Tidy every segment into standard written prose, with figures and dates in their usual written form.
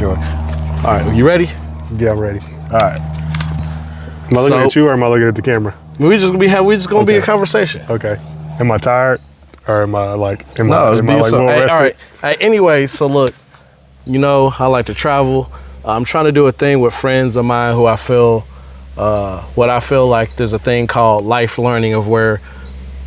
through it. All right, you ready? Yeah, I'm ready. All right. Am I looking at you or am I looking at the camera? We just gonna be a conversation. Okay. Am I tired or am I like? Am I like all rested? right. Anyway, so look, you know, I like to travel. I'm trying to do a thing with friends of mine who I feel like there's a thing called life learning, of where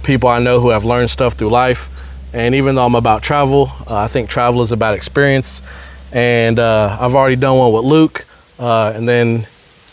people I know who have learned stuff through life. And even though I'm about travel, I think travel is about experience. And I've already done one with Luke, and then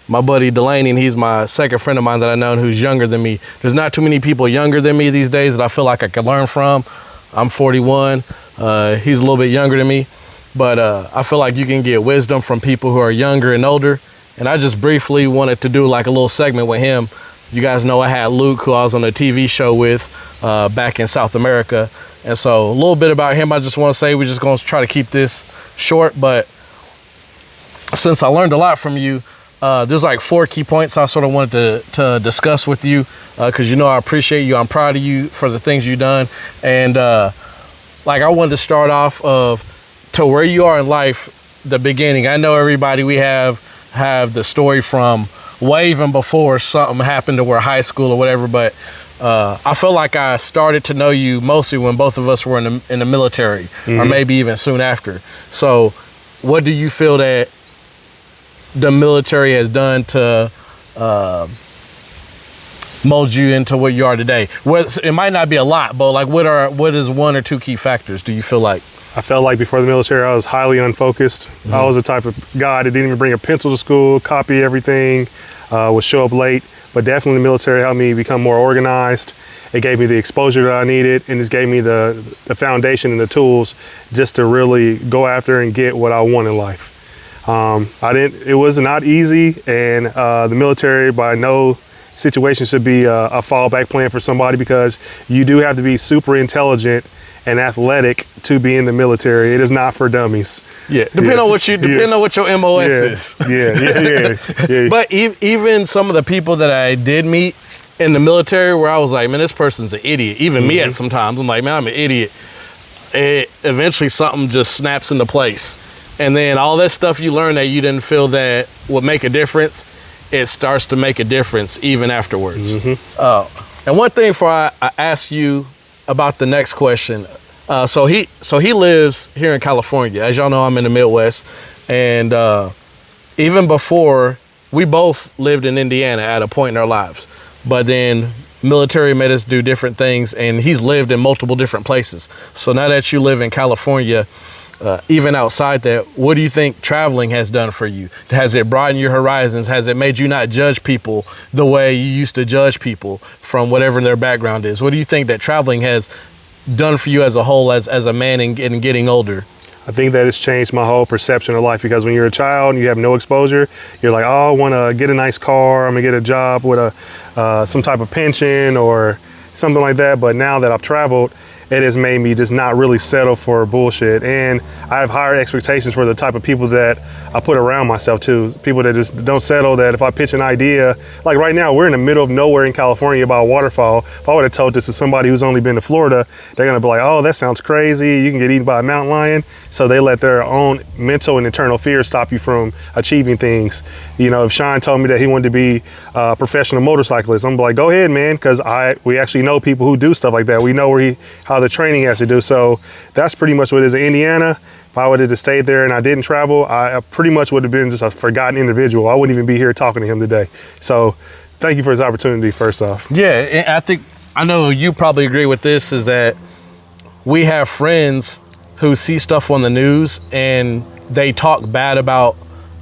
my buddy Delenian, he's my second friend of mine that I know who's younger than me. There's not too many people younger than me these days that I feel like I could learn from. I'm 41. He's a little bit younger than me. But I feel like you can get wisdom from people who are younger and older. And I just briefly wanted to do like a little segment with him. You guys know I had Luke, who I was on a TV show with back in South America. And so a little bit about him, I just want to say we're just going to try to keep this short. But since I learned a lot from you, there's like 4 key points I sort of wanted to discuss with you, because you know I appreciate you. I'm proud of you for the things you've done. And like I wanted to start off to where you are in life, the beginning. I know everybody, we have the story from way even before something happened to where high school or whatever, but I feel like I started to know you mostly when both of us were in the military, or maybe even soon after. So what do you feel that the military has done to mold you into what you are today? It might not be a lot, but like what is 1 or 2 key factors do you feel like? I felt like before the military, I was highly unfocused. I was the type of guy that didn't even bring a pencil to school, copy everything, would show up late. But definitely the military helped me become more organized. It gave me the exposure that I needed, and it gave me the foundation and the tools just to really go after and get what I want in life. It was not easy, and the military by no situation should be a fallback plan for somebody, because you do have to be super intelligent and athletic to be in the military. It is not for dummies. Yeah, depending on what your MOS is. Yeah. But even some of the people that I did meet in the military, where I was like, man, this person's an idiot. Even me at sometimes, I'm like, man, I'm an idiot. Eventually something just snaps into place. And then all that stuff you learn that you didn't feel that would make a difference, it starts to make a difference even afterwards. And one thing before I ask you about the next question. So he lives here in California. As y'all know, I'm in the Midwest. And even before, we both lived in Indiana at a point in our lives. But then military made us do different things, and he's lived in multiple different places. So now that you live in California, even outside that, what do you think traveling has done for you? Has it broadened your horizons? Has it made you not judge people the way you used to judge people from whatever their background is? What do you think that traveling has done for you as a whole, as a man and getting older? I think that it's changed my whole perception of life, because when you're a child and you have no exposure, you're like, oh, I want to get a nice car, I'm gonna get a job with some type of pension or something like that. But now that I've traveled, it has made me just not really settle for bullshit. And I have higher expectations for the type of people that I put around myself too. People that just don't settle, that if I pitch an idea, like right now, we're in the middle of nowhere in California about a waterfall. If I would have told this to somebody who's only been to Florida, they're gonna be like, oh, that sounds crazy. You can get eaten by a mountain lion. So they let their own mental and internal fear stop you from achieving things. You know, if Sean told me that he wanted to be a professional motorcyclist, I'm like, go ahead, man, because we actually know people who do stuff like that. We know how the training has to do. So that's pretty much what it is in Indiana. If I would have just stayed there and I didn't travel, I pretty much would have been just a forgotten individual. I wouldn't even be here talking to him today. So thank you for this opportunity, first off. Yeah, and I know you probably agree with this, is that we have friends who see stuff on the news and they talk bad about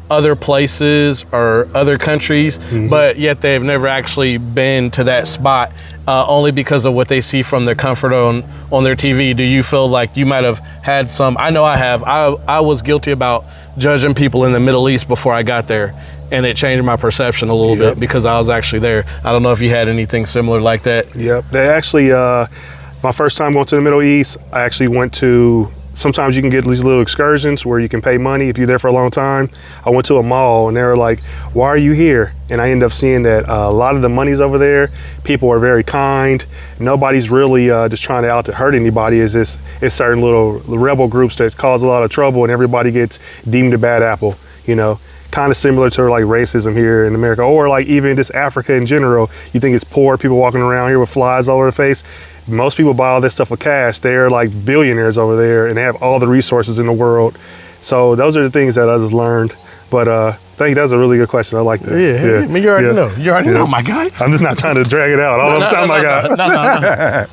other places or other countries, but yet they've never actually been to that spot, only because of what they see from their comfort on their TV. Do you feel like you might have had some? I know I have. I was guilty about judging people in the Middle East before I got there, and it changed my perception a little bit because I was actually there. I don't know if you had anything similar like that. Yep. They actually, my first time going to the Middle East, I actually went to sometimes you can get these little excursions where you can pay money if you're there for a long time. I went to a mall and they were like, why are you here? And I ended up seeing that a lot of the money's over there. People are very kind. Nobody's really just trying to hurt anybody. It's certain little rebel groups that cause a lot of trouble and everybody gets deemed a bad apple, you know. Kind of similar to like racism here in America, or like even just Africa in general. You think it's poor people walking around here with flies all over the face. Most people buy all this stuff with cash. They're like billionaires over there and they have all the resources in the world. So those are the things that I just learned. But I think that's a really good question. I like that. Yeah. I mean, you already know. You already know, my guy. I'm just not trying to drag it out. All I'm saying, my guy. No.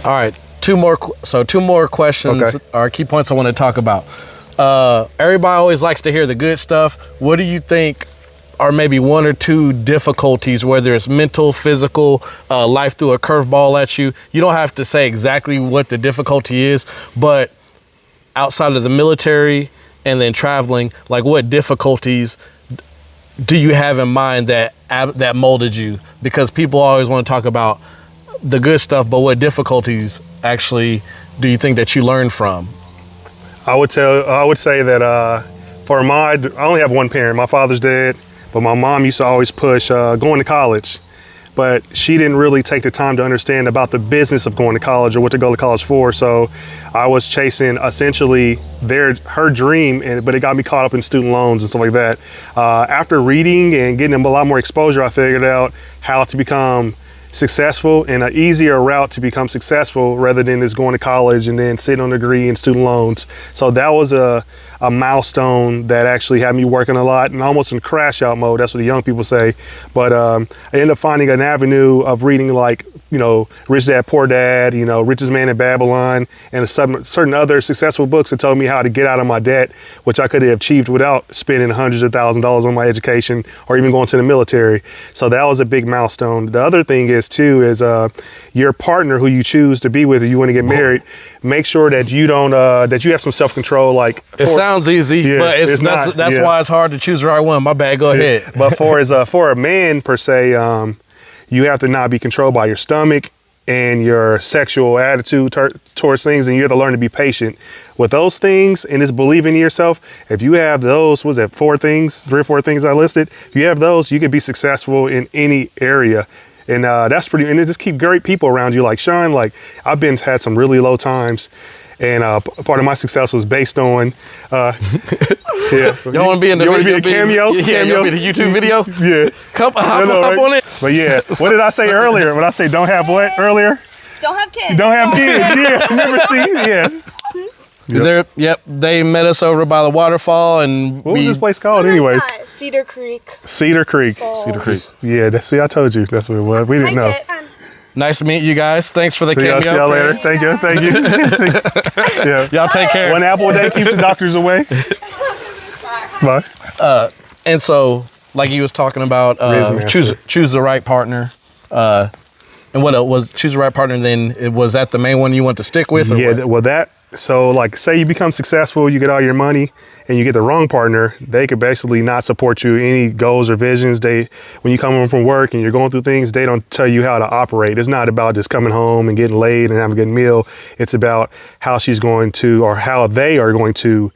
All right, two more questions are key points I want to talk about. Everybody always likes to hear the good stuff. What do you think are maybe one or two difficulties, whether it's mental, physical, life threw a curveball at you? You don't have to say exactly what the difficulty is, but outside of the military and then traveling, like what difficulties do you have in mind that molded you? Because people always want to talk about the good stuff, but what difficulties actually do you think that you learned from? I would say that I only have one parent. My father's dead, but my mom used to always push going to college. But she didn't really take the time to understand about the business of going to college or what to go to college for. So I was chasing essentially her dream, but it got me caught up in student loans and stuff like that. After reading and getting a lot more exposure, I figured out how to become successful and an easier route to become successful rather than just going to college and then sitting on a degree and student loans. So that was a milestone that actually had me working a lot and almost in crash out mode. That's what the young people say. But I ended up finding an avenue of reading like, you know, Rich Dad, Poor Dad, you know, Richest Man in Babylon, and certain other successful books that told me how to get out of my debt, which I could have achieved without spending hundreds of thousands of dollars on my education or even going to the military. So that was a big milestone. The other thing is your partner who you choose to be with, if you want to get married, make sure that you don't that you have some self-control. Like it sounds easy, but that's why it's hard to choose the right one. My bad, go ahead. But for a man per se, you have to not be controlled by your stomach and your sexual attitude towards things, and you have to learn to be patient with those things and just believe in yourself. If you have those, was that 3 or 4 things I listed? If you have those, you can be successful in any area. And that's pretty, and just keep great people around you. Like Sean, like I've had some really low times, and part of my success was based on, yeah. You want to be in the cameo? Yeah, you want to be the YouTube video? Yeah. Hop on it. But yeah, what did I say earlier? When I say don't have what earlier? Don't have kids. Don't have kids, yeah. Remember, They met us over by the waterfall, and what was this place called anyways? Cedar Creek. Cedar Creek. Falls. Cedar Creek. Yeah, I told you that's what it was. We didn't know. Nice to meet you guys. Thanks for the cameo. See y'all later. Thank you. Yeah. Y'all take care. 1 apple a day keeps the doctors away. Bye. And so, like he was talking about, choose the right partner. And what was choose the right partner? Then was that the main one you want to stick with? Or yeah. Well, so like say you become successful, you get all your money, and you get the wrong partner, they could basically not support you any goals or visions. When you come home from work and you're going through things, they don't tell you how to operate. It's not about just coming home and getting laid and having a good meal. It's about how she's going to, or how they are going to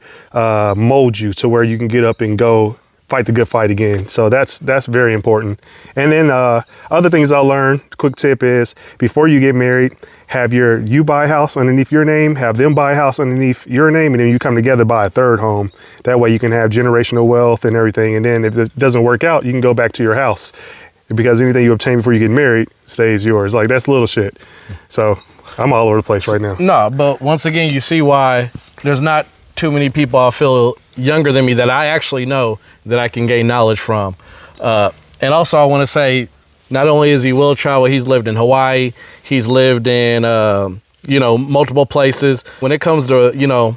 mold you to where you can get up and go fight the good fight again. So that's very important. And then other things I learned, quick tip is before you get married, you buy a house underneath your name, have them buy a house underneath your name, and then you come together, buy a third home. That way you can have generational wealth and everything. And then if it doesn't work out, you can go back to your house, because anything you obtain before you get married stays yours. Like that's little shit. So I'm all over the place right now. No, but once again, you see why there's not too many people I feel younger than me that I actually know that I can gain knowledge from. And also I want to say, not only is he well traveled, he's lived in Hawaii, he's lived in, multiple places. When it comes to,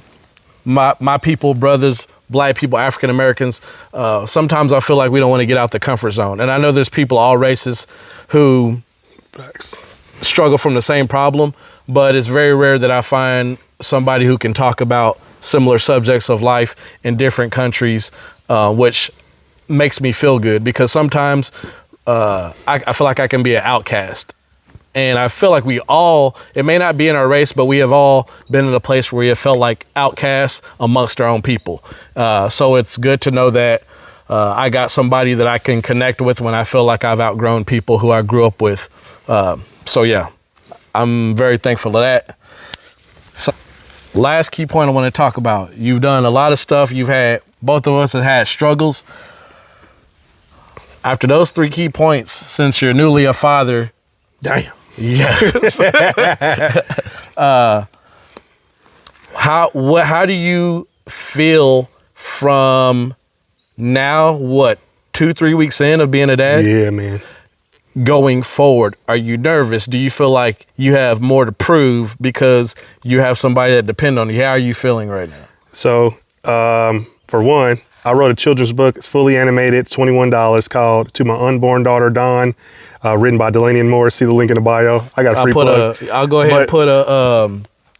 my people, brothers, Black people, African Americans, sometimes I feel like we don't want to get out the comfort zone. And I know there's people, all races, who struggle from the same problem, but it's very rare that I find somebody who can talk about similar subjects of life in different countries, which makes me feel good, because sometimes I feel like I can be an outcast. And I feel like it may not be in our race, but we have all been in a place where we have felt like outcasts amongst our own people. So it's good to know that I got somebody that I can connect with when I feel like I've outgrown people who I grew up with. So yeah, I'm very thankful for that. So, last key point I want to talk about. You've done a lot of stuff. Both of us have had struggles. After those 3 key points, since you're newly a father. Damn. Yes. How do you feel from now, 2-3 weeks in of being a dad? Yeah, man. Going forward, are you nervous? Do you feel like you have more to prove because you have somebody that depends on you? How are you feeling right now? So, for one, I wrote a children's book. It's fully animated, $21, called To My Unborn Daughter, Dawn, written by Delenian Moore. See the link in the bio. I got a free plug. I'll go ahead and put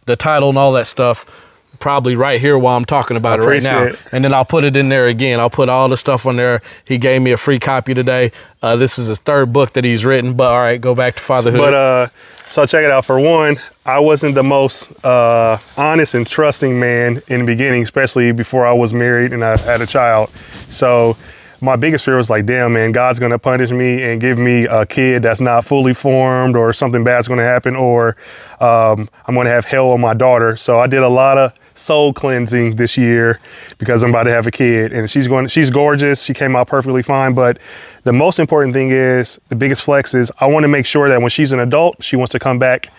the title and all that stuff probably right here while I'm talking about it right now. And then I'll put it in there again. I'll put all the stuff on there. He gave me a free copy today. This is his 3rd book that he's written, but all right, go back to fatherhood. But so check it out. For one, I wasn't the most honest and trusting man in the beginning, especially before I was married and I had a child. So my biggest fear was like, damn, man, God's going to punish me and give me a kid that's not fully formed, or something bad's going to happen, or I'm going to have hell on my daughter. So I did a lot of soul cleansing this year because I'm about to have a kid, and she's gorgeous. She came out perfectly fine. But the most important thing is, the biggest flex is, I want to make sure that when she's an adult, she wants to come back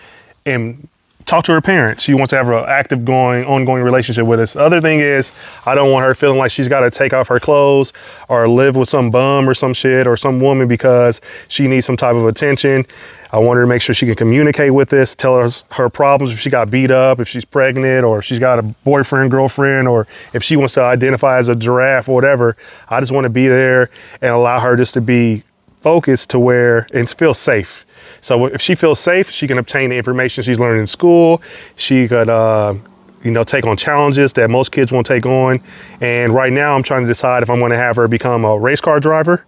and talk to her parents. She wants to have an active, ongoing relationship with us. The other thing is, I don't want her feeling like she's got to take off her clothes or live with some bum or some shit or some woman because she needs some type of attention. I want her to make sure she can communicate with us, tell her problems if she got beat up, if she's pregnant, or if she's got a boyfriend, girlfriend, or if she wants to identify as a giraffe or whatever. I just want to be there and allow her just to be focused to where and feel safe. So if she feels safe, she can obtain the information she's learning in school. She could, take on challenges that most kids won't take on. And right now I'm trying to decide if I'm going to have her become a race car driver,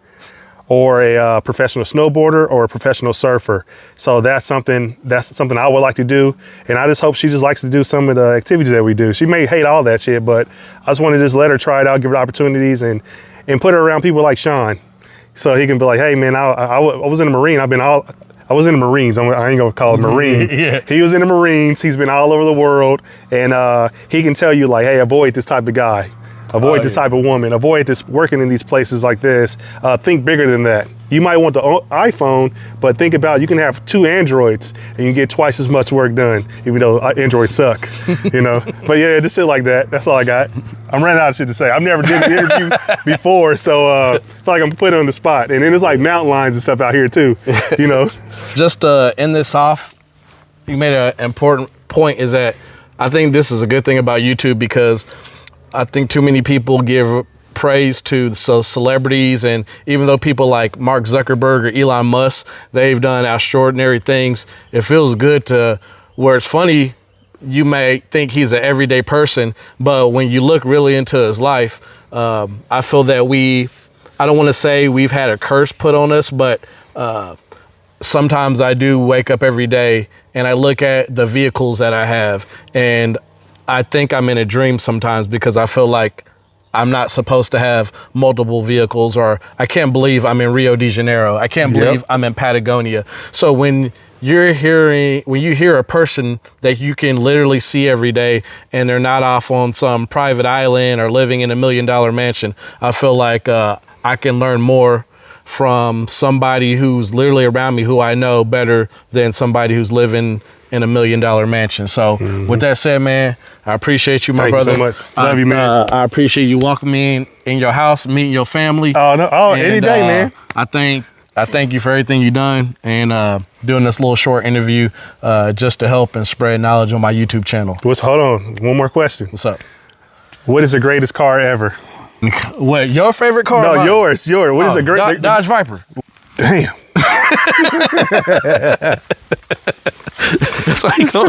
or a professional snowboarder, or a professional surfer. So that's something I would like to do. And I just hope she just likes to do some of the activities that we do. She may hate all that shit, but I just want to just let her try it out, give her opportunities, and put her around people like Sean. So he can be like, hey man, I was in the Marine. I was in the Marines. I ain't gonna call it Marine. Yeah. He was in the Marines. He's been all over the world, and he can tell you like, hey, avoid this type of guy. Avoid this type of woman. Avoid this working in these places like this. Think bigger than that. You might want the iPhone, but think about, you can have 2 Androids and you get twice as much work done, even though Androids suck, But yeah, just shit like that. That's all I got. I'm running out of shit to say. I've never did an interview before, so I feel like I'm put on the spot. And then it's like mountain lions and stuff out here too, Just to end this off, you made an important point, is that I think this is a good thing about YouTube, because I think too many people give praise to celebrities, and even though people like Mark Zuckerberg or Elon Musk, they've done extraordinary things, it feels good to where it's funny. You may think he's an everyday person, but when you look really into his life, I feel that I don't want to say we've had a curse put on us, but sometimes I do wake up every day and I look at the vehicles that I have, and I think I'm in a dream sometimes, because I feel like I'm not supposed to have multiple vehicles, or I can't believe I'm in Rio de Janeiro. I can't believe I'm in Patagonia. So when you hear a person that you can literally see every day, and they're not off on some private island or living in $1 million mansion, I feel like I can learn more from somebody who's literally around me, who I know better than somebody who's living in $1 million mansion. So with that said, man, I appreciate you, my brother. Thank you so much. Love you, man. I appreciate you welcoming me in your house, meeting your family. Oh, no. Oh, any day, man. I thank you for everything you've done, and doing this little short interview just to help and spread knowledge on my YouTube channel. Hold on. One more question. What's up? What is the greatest car ever? What, your favorite car? No, yours. What is a great... Dodge Viper. Damn. That's how you go.